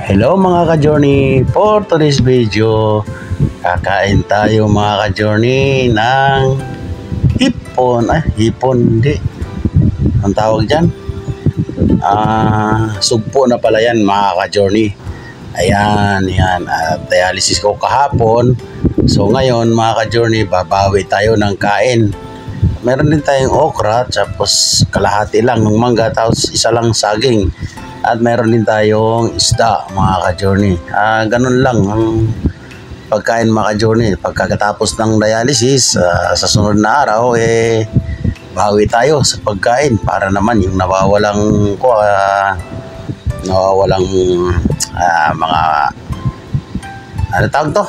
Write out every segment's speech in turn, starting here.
Hello mga ka-journey, for today's video kakain tayo mga ka-journey ng hipon hindi ang tawag dyan, sugpo na pala yan mga ka-journey. Ayan, at dialysis ko kahapon, so ngayon mga ka-journey babawi tayo ng kain. Meron din tayong okra, tapos kalahati lang ng mangga, tapos isa lang saging. At meron din tayong isda mga ka-journey. Ganun lang ang pagkain mga ka-journey. Pagkatapos ng dialysis, sa sunod na araw, bawi tayo sa pagkain para naman yung nawawalang mga ano tawag to?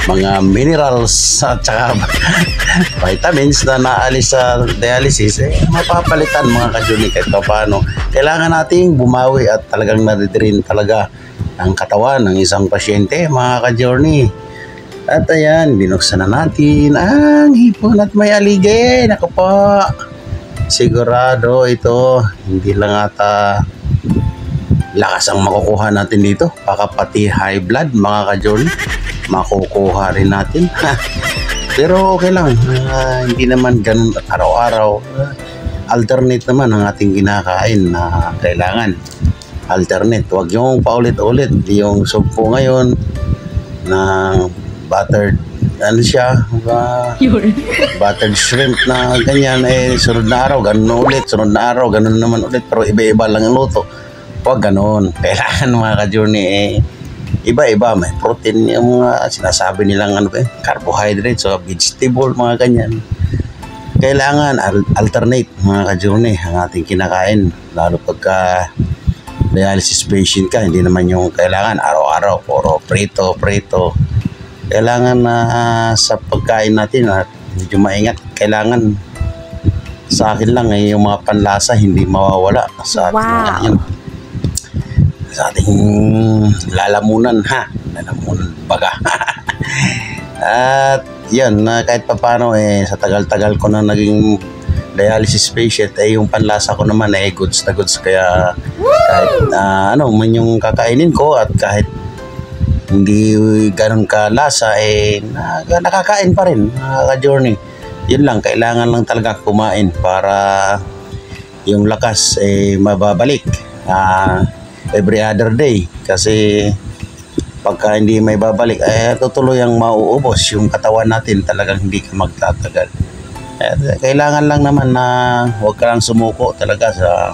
Mga minerals at saka vitamins na naalis sa dialysis, mapapalitan mga ka-journey kahit paano. Kailangan nating bumawi at talagang nadidrain talaga ang katawan ng isang pasyente mga ka-journey. At ayan, binuksan na natin ang hipon at may aligay. Naku po, sigurado ito hindi lang ata lakas ang makukuha natin dito, baka pati high blood mga ka-journey makukuha rin natin. Pero okay lang, hindi naman ganun araw-araw. Alternate naman ang ating kinakain na kailangan alternate. Huwag yung paulit-ulit yung sugpo ngayon na buttered buttered shrimp na ganyan, sunod na araw ganun ulit, sunod na araw ganun naman ulit, pero iba-iba lang ang luto. Huwag ganun. Kailangan mga ka-journey iba-iba. May protein yung mga sinasabi nilang carbohydrates o vegetable, mga ganyan. Kailangan alternate mga ka-journey ang ating kinakain. Lalo pagka dialysis patient ka, hindi naman yung kailangan araw-araw puro prito. Kailangan na sa pagkain natin at medyo maingat. Kailangan sa akin lang yung mga panlasa hindi mawawala sa ating sa ating lalamunan lalamunan baga. At yun, kahit pa paano sa tagal-tagal ko na naging dialysis patient, yung panlasa ko naman goods na goods, kaya kahit man yung kakainin ko at kahit hindi ganun ka lasa nakakain pa rin ka-journey. Yun lang, kailangan lang talaga kumain para yung lakas mababalik every other day, kasi pagka hindi may babalik tutuloy ang mauubos yung katawan natin, talagang hindi ka magtatagal. Kailangan lang naman na huwag ka lang sumuko talaga sa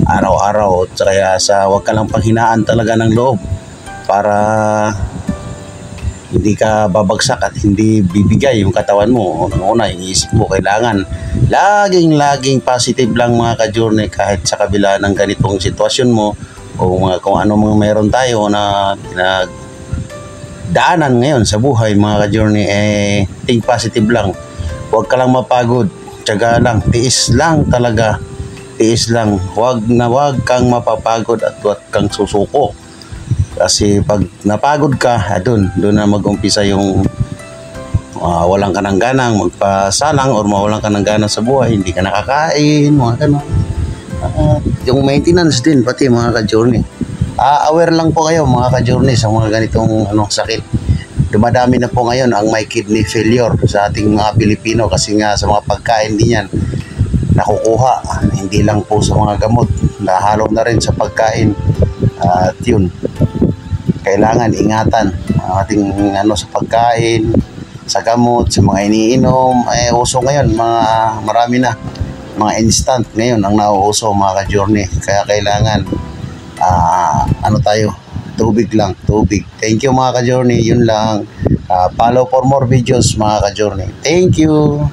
araw-araw, at kaya huwag ka lang panghinaan talaga ng loob para hindi ka babagsak at hindi bibigay yung katawan mo. Unang-una, yung isip mo kailangan laging positive lang mga ka-journey, kahit sa kabila ng ganitong sitwasyon mo o kung ano mga meron tayo na daanan ngayon sa buhay mga ka-journey, think positive lang. Huwag ka lang mapagod, tiyaga lang, tiis lang talaga, tiis lang. Huwag kang mapapagod at huwag kang susuko, kasi pag napagod ka, doon na mag-umpisa yung walang ka ng ganang magpasalang or mawalan ka ng ganang sa buhay, hindi ka nakakain, mga ganun. Yung maintenance din pati mga ka-journey. Aware lang po kayo mga ka-journey sa mga ganitong sakit. Dumadami na po ngayon ang may kidney failure sa ating mga Pilipino, kasi nga sa mga pagkain din yan nakukuha, hindi lang po sa mga gamot, nahalo na rin sa pagkain. At yun, kailangan ingatan ang ating sa pagkain, sa gamot, sa mga iniinom. Uso ngayon marami na mga instant ngayon ang nauuso mga ka-journey, kaya kailangan tubig lang, tubig. Thank you mga ka-journey, yun lang. Follow for more videos mga ka-journey. Thank you.